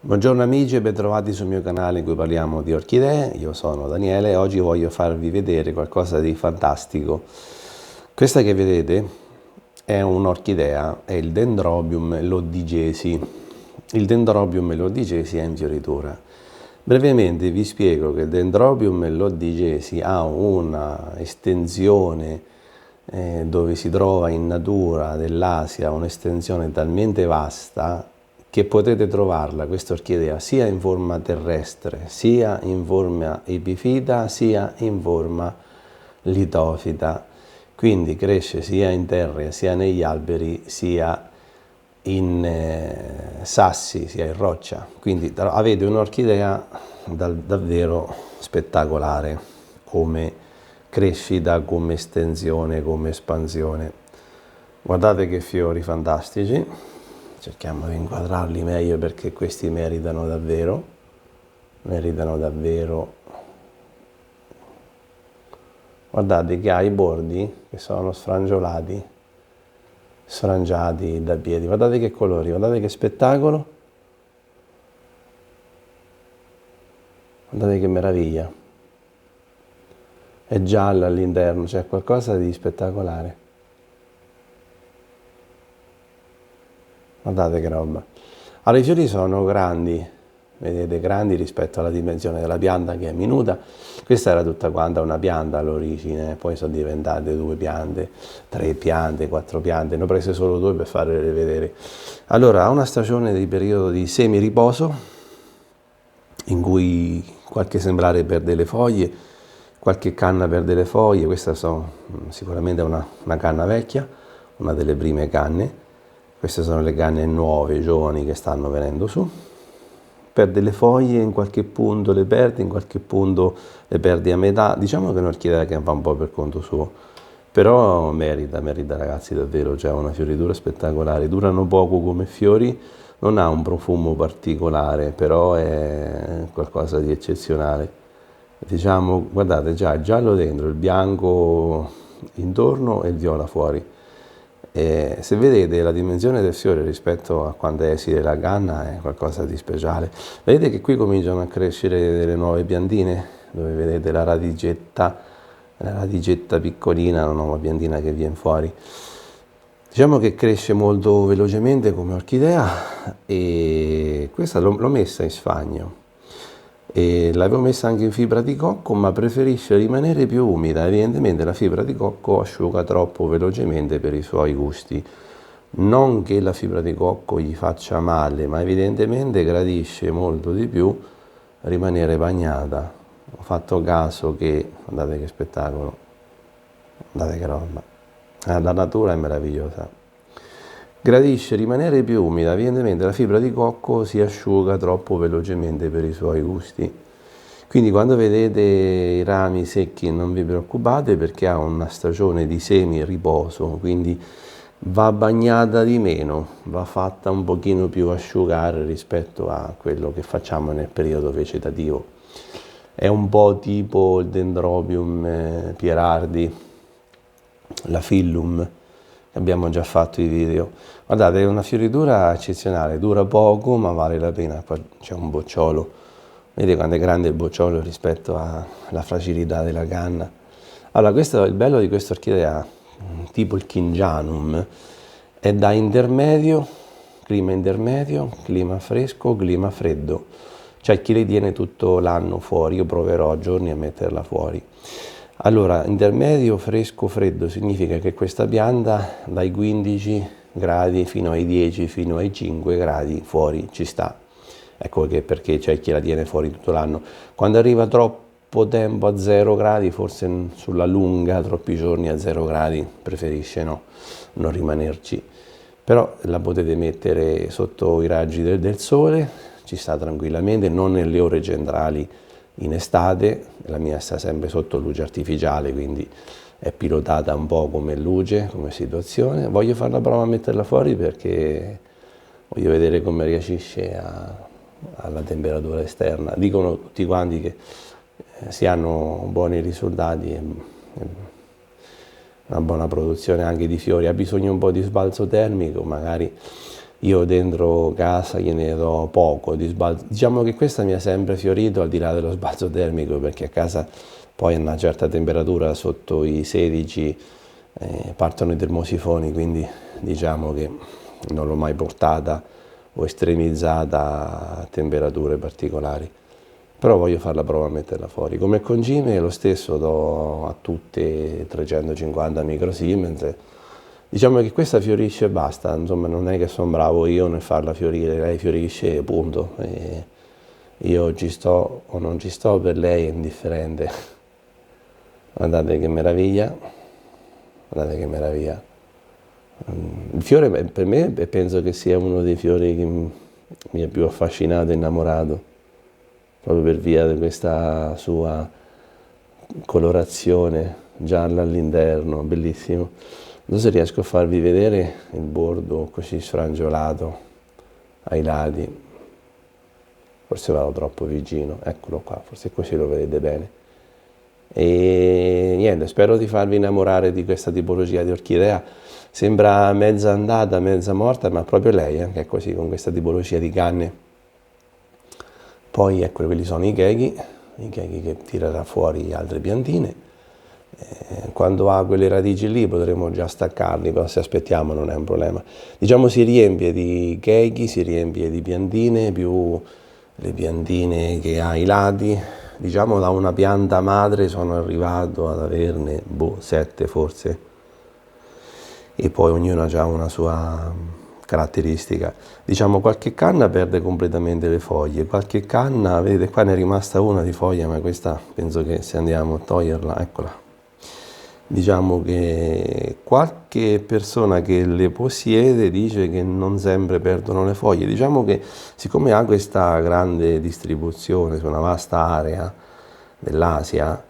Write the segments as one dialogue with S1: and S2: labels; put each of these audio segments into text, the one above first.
S1: Buongiorno amici e bentrovati sul mio canale in cui parliamo di orchidee. Io sono Daniele e oggi voglio farvi vedere qualcosa di fantastico. Questa che vedete è un'orchidea, è il Dendrobium loddigesi. Il Dendrobium loddigesi è in fioritura. Brevemente vi spiego che il Dendrobium loddigesi ha una estensione dove si trova in natura dell'Asia, un'estensione talmente vasta che potete trovarla, questa orchidea, sia in forma terrestre, sia in forma epifita, sia in forma litofita. Quindi cresce sia in terra, sia negli alberi, sia in sassi, sia in roccia. Quindi avete un'orchidea davvero spettacolare come crescita, come estensione, come espansione. Guardate che fiori fantastici. Cerchiamo di inquadrarli meglio perché questi meritano davvero. Guardate che ha i bordi che sono sfrangiati da piedi. Guardate che colori, guardate che spettacolo. Guardate che meraviglia. È gialla all'interno, c'è qualcosa di spettacolare. Guardate che roba. Allora, i fiori sono grandi, vedete, grandi rispetto alla dimensione della pianta che è minuta. Questa era tutta quanta una pianta all'origine, poi sono diventate 2 piante, 3 piante, 4 piante, ne ho prese solo 2 per farvele vedere. Allora, ha una stagione di periodo di semiriposo, in cui qualche esemplare perde le foglie, qualche canna perde le foglie. Questa sono sicuramente una canna vecchia, una delle prime canne. Queste sono le canne nuove, giovani, che stanno venendo su. Perde le foglie, in qualche punto le perde, in qualche punto le perde a metà. Diciamo che è un'orchidea che va un po' per conto suo, però merita ragazzi davvero, c'è una fioritura spettacolare. Durano poco come fiori, non ha un profumo particolare, però è qualcosa di eccezionale. Diciamo, guardate, già il giallo dentro, il bianco intorno e il viola fuori. Se vedete la dimensione del fiore rispetto a quando è esile la canna è qualcosa di speciale. Vedete che qui cominciano a crescere delle nuove piantine, dove vedete la radicetta piccolina, una nuova piantina che viene fuori. Diciamo che cresce molto velocemente come orchidea e questa l'ho messa in sfagno. E l'avevo messa anche in fibra di cocco, ma preferisce rimanere più umida. Evidentemente la fibra di cocco asciuga troppo velocemente per i suoi gusti. Non che la fibra di cocco gli faccia male, ma evidentemente gradisce molto di più rimanere bagnata. Ho fatto caso che, guardate che spettacolo, guardate che roba, la natura è meravigliosa. Gradisce rimanere più umida, evidentemente la fibra di cocco si asciuga troppo velocemente per i suoi gusti. Quindi quando vedete i rami secchi non vi preoccupate perché ha una stagione di semi-riposo, quindi va bagnata di meno, va fatta un pochino più asciugare rispetto a quello che facciamo nel periodo vegetativo. È un po' tipo il Dendrobium pierardi, la Phylum. Abbiamo già fatto i video. Guardate, è una fioritura eccezionale, dura poco ma vale la pena. Qua c'è un bocciolo, vedete quanto è grande il bocciolo rispetto alla fragilità della canna. Allora, questo è il bello di questa orchidea, tipo il Kingianum, è da intermedio, clima fresco, clima freddo. C'è chi le tiene tutto l'anno fuori, io proverò a giorni a metterla fuori. Allora, intermedio fresco-freddo significa che questa pianta dai 15 gradi fino ai 10, fino ai 5 gradi fuori ci sta. Ecco che perché c'è chi la tiene fuori tutto l'anno. Quando arriva troppo tempo a 0 gradi, forse sulla lunga, troppi giorni a 0 gradi, preferisce non rimanerci. Però la potete mettere sotto i raggi del sole, ci sta tranquillamente, non nelle ore centrali in estate. La mia sta sempre sotto luce artificiale, quindi è pilotata un po' come luce, come situazione. Voglio fare la prova a metterla fuori perché voglio vedere come reagisce alla temperatura esterna. Dicono tutti quanti che si hanno buoni risultati e una buona produzione anche di fiori. Ha bisogno un po' di sbalzo termico, magari io dentro casa gliene do poco di sbalzo. Diciamo che questa mi ha sempre fiorito al di là dello sbalzo termico, perché a casa poi a una certa temperatura, sotto i 16, partono i termosifoni, quindi diciamo che non l'ho mai portata o estremizzata a temperature particolari. Però voglio fare la prova a metterla fuori. Come concime lo stesso do a tutte 350 microsiemens. Diciamo che questa fiorisce e basta, insomma non è che sono bravo io nel farla fiorire, lei fiorisce e punto. E io ci sto o non ci sto, per lei è indifferente. Guardate che meraviglia, guardate che meraviglia. Il fiore per me penso che sia uno dei fiori che mi ha più affascinato e innamorato, proprio per via di questa sua colorazione gialla all'interno, bellissimo. Non so se riesco a farvi vedere il bordo così sfrangiolato ai lati, forse vado troppo vicino, eccolo qua, forse così lo vedete bene. E niente, spero di farvi innamorare di questa tipologia di orchidea. Sembra mezza andata, mezza morta, ma proprio lei che è così, con questa tipologia di canne. Poi ecco, quelli sono i cheghi che tirerà fuori altre piantine. Quando ha quelle radici lì potremo già staccarli, però se aspettiamo non è un problema. Diciamo si riempie di cheghi, si riempie di piantine, più le piantine che ha ai lati. Diciamo da una pianta madre sono arrivato ad averne 7 forse, e poi ognuno ha una sua caratteristica. Diciamo qualche canna perde completamente le foglie, qualche canna, vedete qua ne è rimasta una di foglia, ma questa penso che se andiamo a toglierla, eccola. Diciamo che qualche persona che le possiede dice che non sempre perdono le foglie. Diciamo che siccome ha questa grande distribuzione su una vasta area dell'Asia,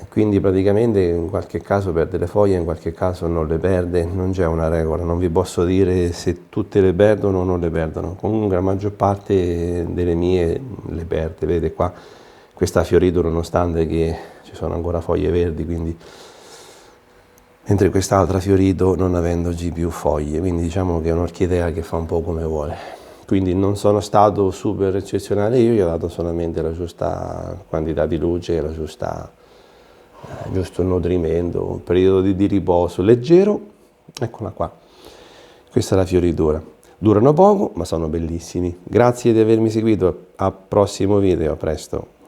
S1: quindi praticamente in qualche caso perde le foglie, in qualche caso non le perde, non c'è una regola, non vi posso dire se tutte le perdono o non le perdono. Comunque la maggior parte delle mie le perde, vedete qua, questa ha fiorito nonostante che ci sono ancora foglie verdi, quindi mentre quest'altra ha fiorito non avendoci più foglie, quindi diciamo che è un'orchidea che fa un po' come vuole. Quindi non sono stato super eccezionale io, gli ho dato solamente la giusta quantità di luce, la giusto nutrimento, un periodo di riposo leggero, eccola qua. Questa è la fioritura. Durano poco, ma sono bellissimi. Grazie di avermi seguito, al prossimo video, a presto.